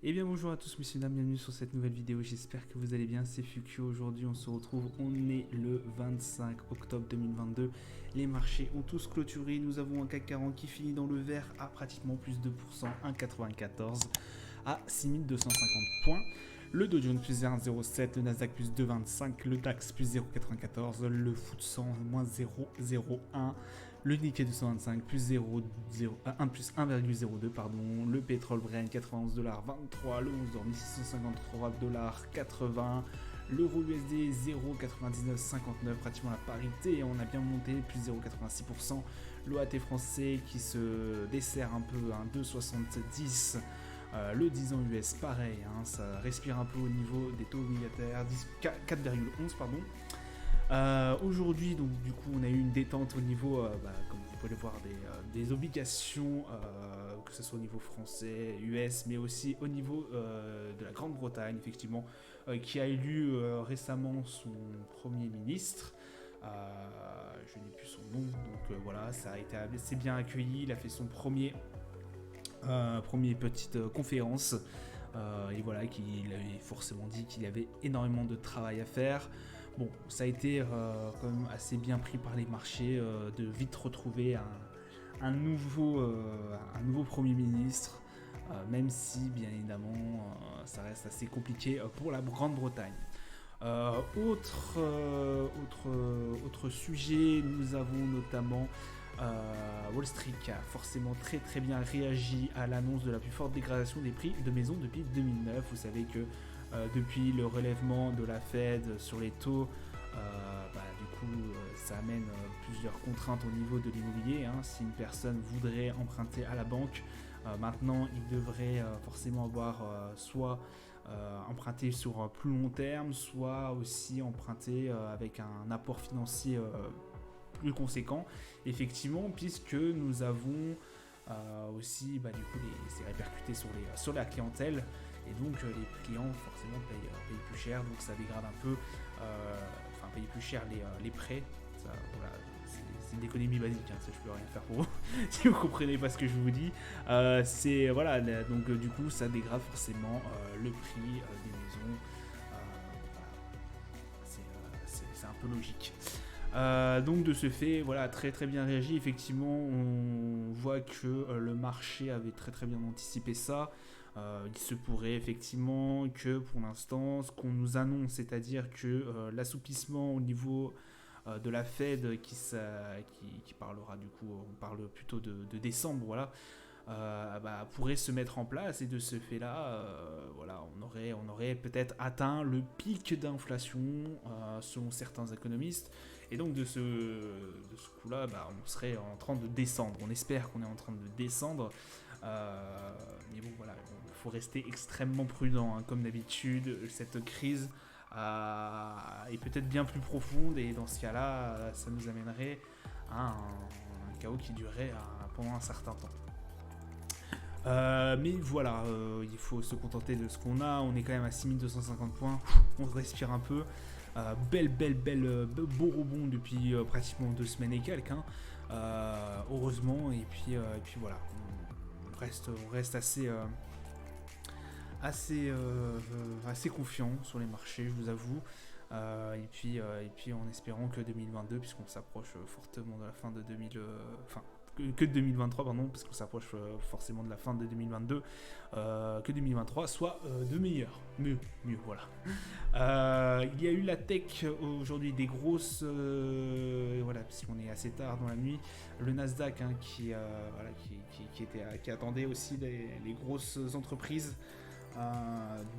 Eh bien bonjour à tous messieurs dames, bienvenue sur cette nouvelle vidéo, j'espère que vous allez bien, c'est Fukio, aujourd'hui on se retrouve, on est le 25 octobre 2022, les marchés ont tous clôturé, nous avons un CAC 40 qui finit dans le vert à pratiquement plus de 2%, 1,94 à 6250 points. Le Dow Jones plus 1,07, le Nasdaq plus 2,25, le DAX plus 0,94, le FTSE 100 moins 0,01, le Nikkei 225 plus 1 plus 1,02, pardon, le pétrole Brent 91,23 $, le 11 d'or 1663,80 $, l'euro USD 0,9959, pratiquement la parité, on a bien monté, plus 0,86%, l'OAT français qui se dessert un peu, 2,70. Le 10 ans US, pareil, ça respire un peu au niveau des taux obligataires, 4,11 pardon. Aujourd'hui, donc du coup, on a eu une détente au niveau, comme vous pouvez le voir, des obligations, que ce soit au niveau français, US, mais aussi au niveau de la Grande-Bretagne, effectivement, qui a élu récemment son Premier ministre. Je n'ai plus son nom, donc voilà, ça a été assez bien accueilli. Il a fait son première petite conférence. Et voilà, qu'il avait forcément dit qu'il y avait énormément de travail à faire. Bon, ça a été quand même assez bien pris par les marchés de vite retrouver un nouveau Premier ministre, même si bien évidemment ça reste assez compliqué pour la Grande-Bretagne. Autre sujet, nous avons notamment Wall Street qui a forcément très bien réagi à l'annonce de la plus forte dégradation des prix de maisons depuis 2009. Vous savez que depuis le relèvement de la Fed sur les taux, ça amène plusieurs contraintes au niveau de l'immobilier. Si une personne voudrait emprunter à la banque, maintenant il devrait forcément avoir soit emprunter sur plus long terme, soit aussi emprunter avec un apport financier plus conséquent, effectivement, puisque nous avons aussi du coup c'est répercuté sur la clientèle, et donc les clients forcément payent plus cher, donc ça dégrade un peu, payent plus cher les prêts. Ça, voilà, c'est une économie basique, ça je peux rien faire pour vous si vous comprenez pas ce que je vous dis. C'est voilà, donc du coup ça dégrade forcément le prix des maisons. C'est un peu logique. Donc de ce fait, voilà, très bien réagi. Effectivement, on voit que le marché avait très bien anticipé ça. Il se pourrait effectivement que pour l'instant, ce qu'on nous annonce, c'est-à-dire que l'assouplissement au niveau de la Fed qui parlera, du coup, on parle plutôt de décembre, voilà, pourrait se mettre en place, et de ce fait là voilà, on aurait peut-être atteint le pic d'inflation selon certains économistes, et donc de ce coup là on serait en train de descendre, on espère qu'on est en train de descendre, mais bon voilà, il faut rester extrêmement prudent, comme d'habitude. Cette crise est peut-être bien plus profonde, et dans ce cas là ça nous amènerait à un chaos qui durerait pendant un certain temps. Mais voilà, il faut se contenter de ce qu'on a. On est quand même à 6250 points, on respire un peu. Beau rebond depuis pratiquement 2 semaines et quelques, heureusement. Et puis voilà, on reste assez confiant sur les marchés, je vous avoue. Et puis en espérant que 2022, puisqu'on s'approche fortement de la fin de que 2023, pardon, parce qu'on s'approche forcément de la fin de 2022, que 2023 soit de meilleur, mieux, voilà. Il y a eu la tech aujourd'hui, des grosses, voilà, puisqu'on est assez tard dans la nuit, le Nasdaq qui attendait aussi les grosses entreprises.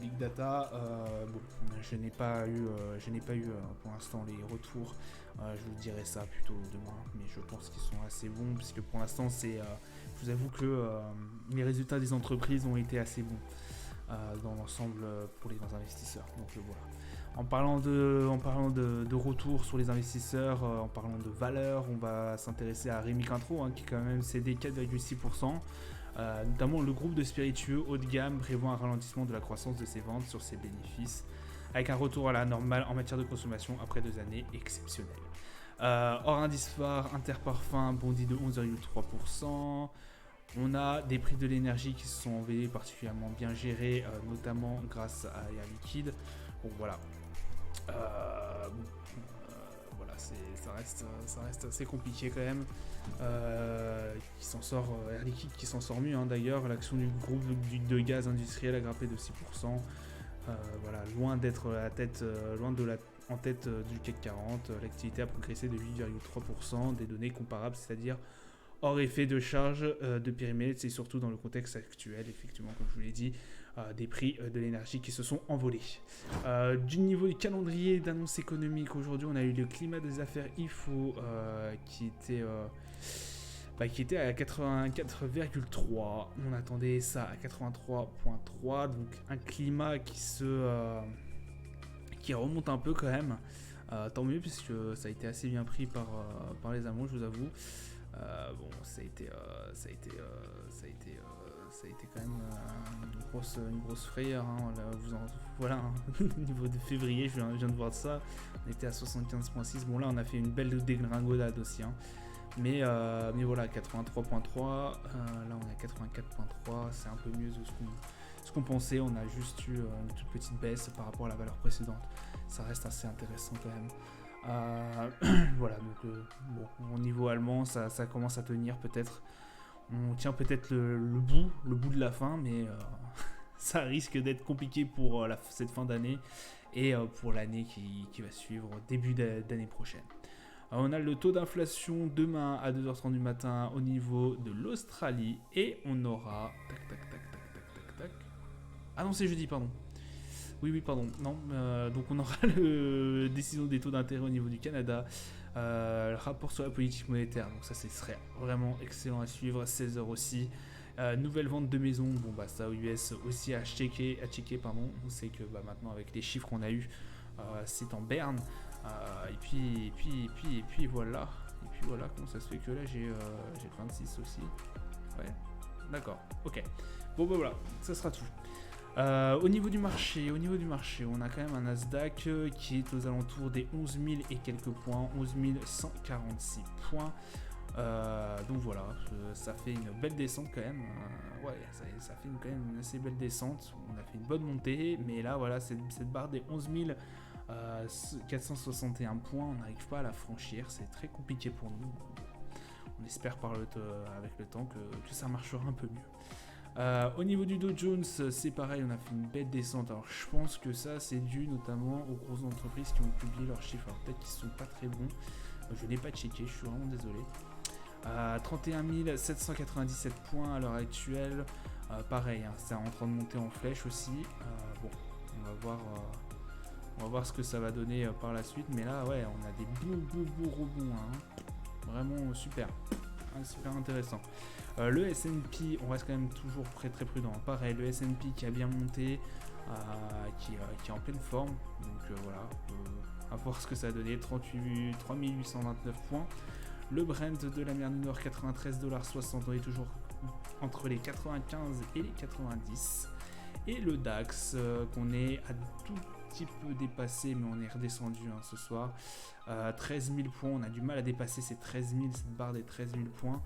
Big Data, je n'ai pas eu pour l'instant les retours, je vous dirai ça plutôt demain, mais je pense qu'ils sont assez bons, puisque pour l'instant je vous avoue que les résultats des entreprises ont été assez bons dans l'ensemble pour les investisseurs. Donc voilà. En parlant de retour sur les investisseurs, en parlant de valeur, on va s'intéresser à Rémy Cointreau, qui quand même cédé 4,6%. Notamment le groupe de spiritueux haut de gamme prévoit un ralentissement de la croissance de ses ventes sur ses bénéfices, avec un retour à la normale en matière de consommation après 2 années exceptionnelles. Hors indice phare, Interparfums bondit de 11,3%. On a des prix de l'énergie qui se sont envolés, particulièrement bien gérés, notamment grâce à Air Liquide. Bon voilà. Voilà, ça reste assez compliqué quand même. Qui s'en sort, Air Liquide qui s'en sort mieux d'ailleurs. L'action du groupe de gaz industriel a grimpé de 6%. Voilà, loin d'être en tête du CAC 40. L'activité a progressé de 8,3%, des données comparables, c'est-à-dire hors effet de charge de périmètre. C'est surtout dans le contexte actuel, effectivement, comme je vous l'ai dit, des prix de l'énergie qui se sont envolés. Du niveau du calendrier d'annonces économiques, aujourd'hui, on a eu le climat des affaires IFO qui était à 84,3. On attendait ça à 83,3. Donc un climat qui remonte un peu quand même. Tant mieux puisque ça a été assez bien pris par les Allemands, je vous avoue. Bon, ça a été quand même une grosse frayeur. Voilà, au niveau de février, je viens de voir ça. On était à 75,6. Bon, là, on a fait une belle dégringolade aussi. Mais voilà, 83,3. Là, on est à 84,3. C'est un peu mieux de ce qu'on pensait. On a juste eu une toute petite baisse par rapport à la valeur précédente. Ça reste assez intéressant quand même. Voilà, donc bon, au niveau allemand, ça commence à tenir peut-être. On tient peut-être le bout de la fin, mais ça risque d'être compliqué pour cette fin d'année et pour l'année qui va suivre, début d'année prochaine. On a le taux d'inflation demain à 2h30 du matin au niveau de l'Australie et on aura... Tac. Ah non, c'est jeudi, pardon. Oui, pardon. Non, donc on aura la décision des taux d'intérêt au niveau du Canada, le rapport sur la politique monétaire. Donc ça, ce serait vraiment excellent à suivre. 16h aussi. Nouvelle vente de maison. Bon, bah ça aux US aussi à checker. Pardon. On sait que maintenant, avec les chiffres qu'on a eu, c'est en berne. Et puis voilà. Et puis voilà, comment ça se fait que là, j'ai le 26 aussi. Ouais, d'accord. Ok. Bon, bah voilà, ça sera tout. Au niveau du marché, on a quand même un Nasdaq qui est aux alentours des 11 000 et quelques points, 11 146 points. Donc voilà, ça fait une belle descente quand même. Ouais, ça fait quand même une assez belle descente. On a fait une bonne montée, mais là voilà, cette barre des 11 461 points, on n'arrive pas à la franchir. C'est très compliqué pour nous. On espère avec le temps que ça marchera un peu mieux. Au niveau du Dow Jones, c'est pareil, on a fait une belle descente. Alors je pense que ça c'est dû notamment aux grosses entreprises qui ont publié leurs chiffres. Alors peut-être qu'ils ne sont pas très bons, je n'ai pas checké, je suis vraiment désolé. 31 797 points à l'heure actuelle. Pareil, c'est en train de monter en flèche aussi. Bon, on va voir ce que ça va donner par la suite. Mais là, ouais, on a des beaux rebonds. Vraiment super. Super intéressant. Le S&P, on reste quand même toujours très prudent. Pareil, le S&P qui a bien monté, qui est en pleine forme. Donc voilà, à voir ce que ça a donné. 3829 points. Le Brent de la mer du Nord, 93,60$. On est toujours entre les 95 et les 90. Et le DAX, qu'on est à tout petit peu dépassé, mais on est redescendu ce soir. 13 000 points, on a du mal à dépasser ces 13 000, cette barre des 13 000 points.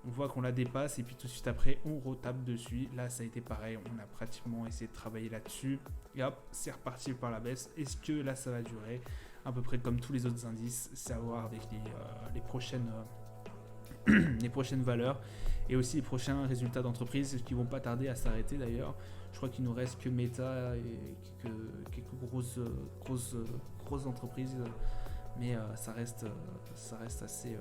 On voit qu'on la dépasse et puis tout de suite après, on retape dessus. Là, ça a été pareil, on a pratiquement essayé de travailler là-dessus. Et hop, c'est reparti par la baisse. Est-ce que là, ça va durer? À peu près comme tous les autres indices, c'est à voir avec les prochaines valeurs et aussi les prochains résultats d'entreprise qui vont pas tarder à s'arrêter d'ailleurs. Je crois qu'il nous reste que Meta et quelques grosses entreprises, mais ça reste assez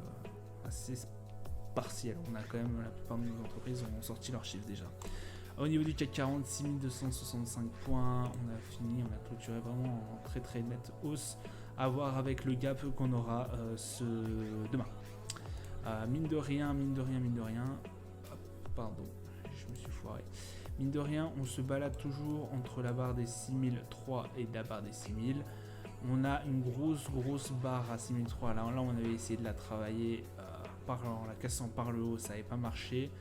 partiel. On a quand même, la plupart de nos entreprises ont sorti leurs chiffres déjà. Au niveau du CAC 40, 6265 points, on a clôturé vraiment en très nette hausse, à voir avec le gap qu'on aura demain. Mine de rien, pardon, je me suis foiré. Mine de rien, on se balade toujours entre la barre des 6003 et la barre des 6000. On a une grosse barre à 6003. Là, on avait essayé de la travailler en la cassant par le haut, ça n'avait pas marché.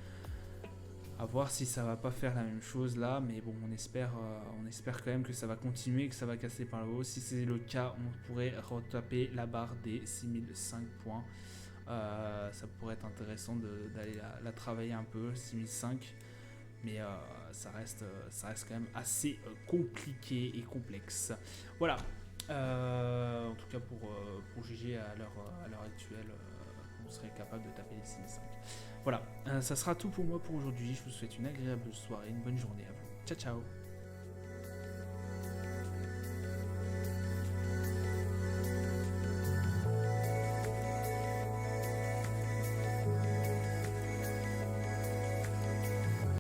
À voir si ça va pas faire la même chose là, mais bon, on espère quand même que ça va continuer, que ça va casser par le haut. Si c'est le cas, on pourrait retaper la barre des 6005 points. Ça pourrait être intéressant d'aller la travailler un peu, 6005. Mais ça reste quand même assez compliqué et complexe. Voilà. En tout cas, pour juger à l'heure actuelle, on serait capable de taper les 6005. Voilà, ça sera tout pour moi pour aujourd'hui. Je vous souhaite une agréable soirée, une bonne journée à vous. Ciao, ciao.